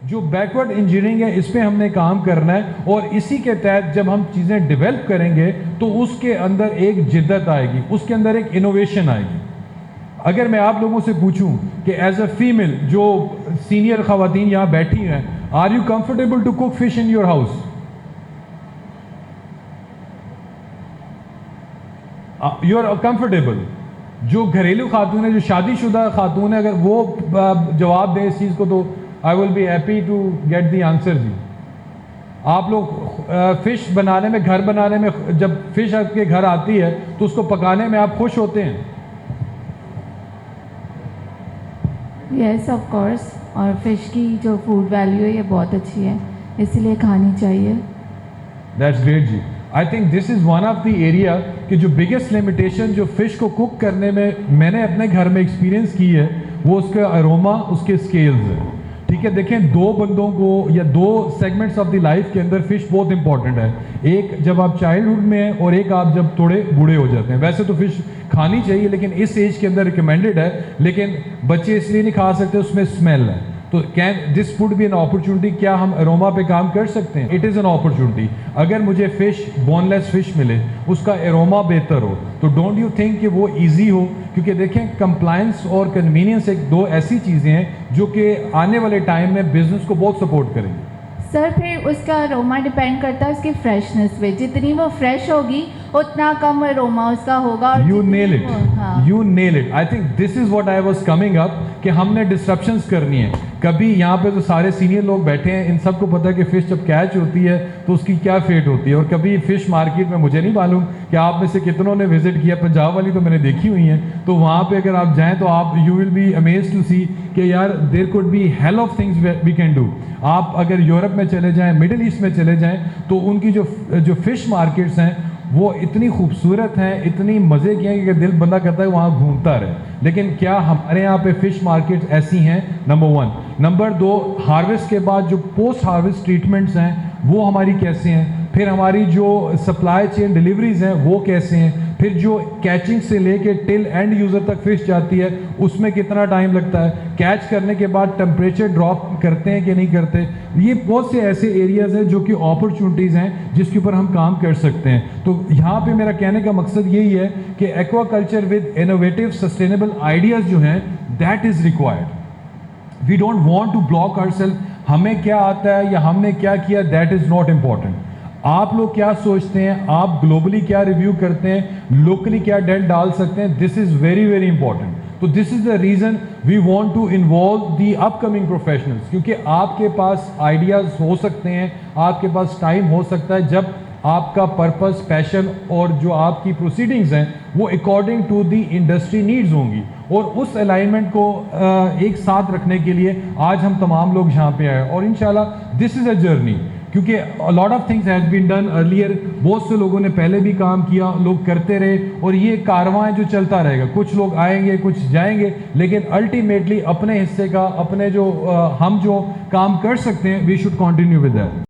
जो backward engineering है इस पे हमने काम करना है, और इसी के तहत जब हम चीज़ें डेवलप करेंगे तो उसके अंदर एक जिद्दत आएगी, उसके अंदर एक इनोवेशन आएगी। अगर मैं आप लोगों से पूछूं कि एज अ फीमेल जो सीनियर खवातीन यहाँ बैठी हैं, are you comfortable to cook fish in your house? You are comfortable? जो घरेलू खातून है, जो शादीशुदा खातून है, अगर वो जवाब दें इस चीज़ को तो I will be happy to get the answer जी। आप लोग फिश बनाने में, घर बनाने में, जब फिश आपके घर आती है तो उसको पकाने में आप खुश होते हैं? Yes of course. और फिश की जो फूड वैल्यू है ये बहुत अच्छी है, इसलिए खानी चाहिए। दैट्स ग्रेट जी। I think this is one of the area कि जो बिगेस्ट लिमिटेशन जो फिश को कुक करने में मैंने अपने घर में एक्सपीरियंस की है वो उसका अरोमा, उसके स्केल्स है। ठीक है, देखें, दो बंदों को या दो सेगमेंट्स ऑफ द लाइफ के अंदर फिश बहुत इंपॉर्टेंट है। एक जब आप चाइल्डहुड में हैं और एक आप जब थोड़े बूढ़े हो जाते हैं। वैसे तो फिश खानी चाहिए लेकिन इस एज के अंदर रिकमेंडेड है, लेकिन बच्चे इसलिए नहीं खा सकते, उसमें स्मेल है। तो can this would be an opportunity? क्या हम अरोमा पे काम कर सकते हैं? It is an opportunity. अगर मुझे फिश, बोनलेस फिश मिले, उसका अरोमा बेहतर हो, तो डोंट यू थिंक कि वो इजी हो? क्योंकि देखें, कंप्लायंस और कन्वीनियंस एक दो ऐसी चीज़ें हैं जो कि आने वाले टाइम में बिजनेस को बहुत सपोर्ट करेंगे। सर फिर उसका अरोमा डिपेंड करता है उसकी फ्रेशनेस पे, जितनी वो फ्रेश होगी उतना कम अरोमा उसका होगा। और यू नेल इट, हाँ। You nail it. I think this is what I was coming up, कि हमने डिस्ट्रप्शंस करनी है। कभी यहाँ पे तो सारे सीनियर लोग बैठे हैं, इन सबको पता है कि फ़िश जब कैच होती है तो उसकी क्या फेट होती है। और कभी फ़िश मार्केट में, मुझे नहीं मालूम कि आप में से कितनों ने विजिट किया, पंजाब वाली तो मैंने देखी हुई हैं, तो वहाँ पे अगर आप जाएँ तो आप you will be amazed to see कि यार there could be hell of things we can do. आप अगर यूरोप में चले जाएँ, मिडिल ईस्ट में चले जाएँ, तो उनकी जो फ़िश मार्केट्स हैं वो इतनी खूबसूरत हैं, इतनी मज़े की हैं कि दिल बंदा करता है वहाँ घूमता रहे। लेकिन क्या हमारे यहाँ पे फ़िश मार्केट ऐसी हैं? Number one. नंबर दो, हार्वेस्ट के बाद जो पोस्ट हार्वेस्ट ट्रीटमेंट्स हैं वो हमारी कैसे हैं? फिर हमारी जो सप्लाई चेन डिलीवरीज़ हैं वो कैसे हैं? फिर जो कैचिंग से लेके टिल एंड यूज़र तक फिश जाती है उसमें कितना टाइम लगता है? कैच करने के बाद टेम्परेचर ड्रॉप करते हैं कि नहीं करते? ये बहुत से ऐसे एरियाज़ हैं जो कि अपॉर्चुनिटीज़ हैं जिसके ऊपर हम काम कर सकते हैं। तो यहाँ पे मेरा कहने का मकसद यही है कि aquaculture with innovative sustainable ideas जो हैं, that is required. We don't want to block ourself. हमें क्या आता है या हमने क्या किया, दैट इज़ नॉट इम्पॉर्टेंट। आप लोग क्या सोचते हैं, आप ग्लोबली क्या रिव्यू करते हैं, लोकली क्या डेंट डाल सकते हैं, this is very very important. तो this is the reason we want to involve the upcoming professionals, क्योंकि आपके पास आइडियाज़ हो सकते हैं, आपके पास टाइम हो सकता है जब आपका पर्पस, पैशन और जो आपकी प्रोसीडिंग्स हैं वो according to the industry needs होंगी। और उस अलाइनमेंट को एक साथ रखने के लिए आज हम तमाम लोग यहाँ पे आए, और इंशाल्लाह दिस इज़ अ जर्नी। क्योंकि lot of things has been done earlier, बहुत से लोगों ने पहले भी काम किया, लोग करते रहे, और ये कारवां जो चलता रहेगा। कुछ लोग आएंगे, कुछ जाएंगे, लेकिन अल्टीमेटली अपने हिस्से का, अपने जो हम जो काम कर सकते हैं, we should continue with that.